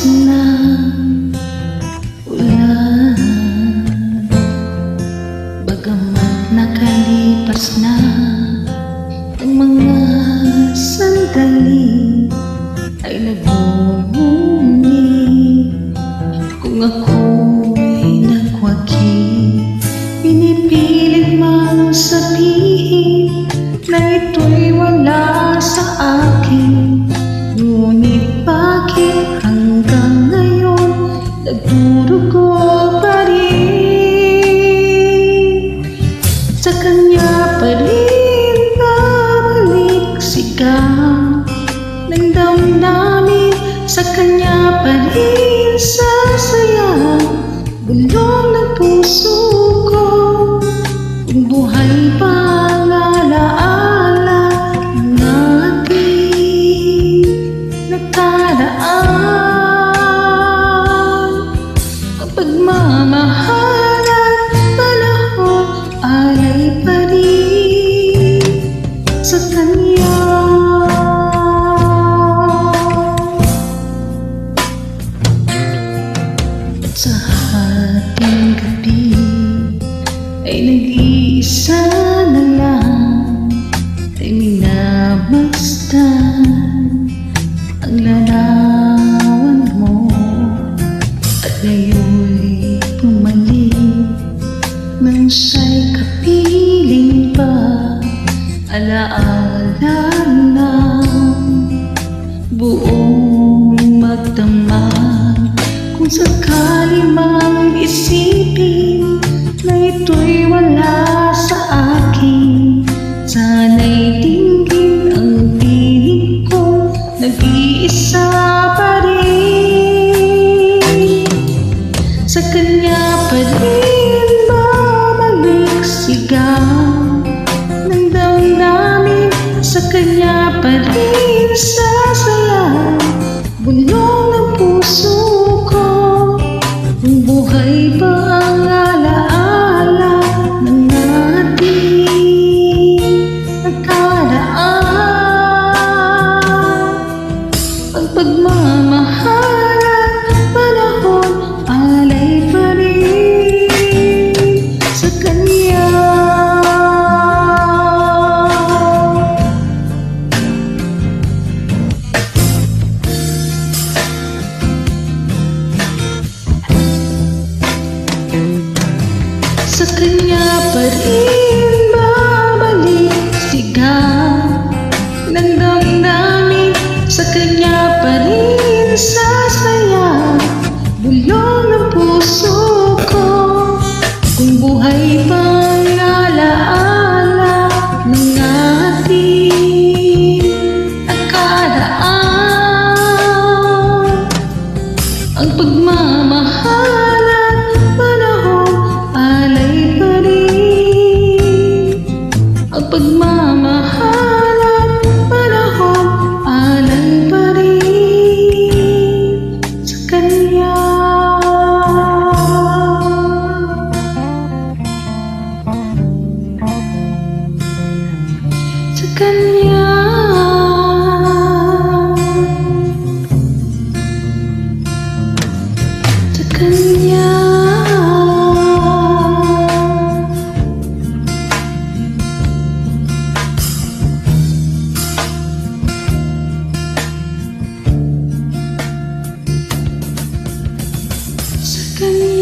na ulan, bagamat nakalipas na ang mga sandali, ay nagbubuni. Kung ako'y nagwagi, pinipilit mang sabihin na ito'y wala sa akin. Ngunit bakit hanggang ngayon nagdurugo pa rin? Sa kanya pa rin babalik sigaw ng damdamin, sa kanya pa rin sasayang bulong ng puso ko. Kung buhay pa ang alaala ng ating nakaraan, ang pagmamahal at panahon alay pa rin sa kanya. Sa ating gabi ay nag-iisa na lang, ay minamasdan ang larawan mo, at ngayon'y bumalik nang siya'y kapiling pa. Alaala ng buong magdamag, kung sakali mang isipin na ito'y wala sa akin, sana'y dinggin ang piling ko, nag-iisa pa rin. Sa kanya pa rin babalik sigaw ng damdamin, sa kanya pa rin sasayang bulong ng puso ko. Kung buhay pa ang alaala ng ating nakaraan, ang pagmamahal at panahon alay pa rin sa kanya. Sa kanya pa rin babalik sigaw ng damdamin, sa kanya pa rin sasayang bulong ng puso ko. Kung buhay pa ang alaala ng ating nakaraan, ang pagmamahal at panahon alay pa rin, ang pagmamahal at panahon alay pa rin sa kanya. Sa kanya. Sa kanya. Sa kanya.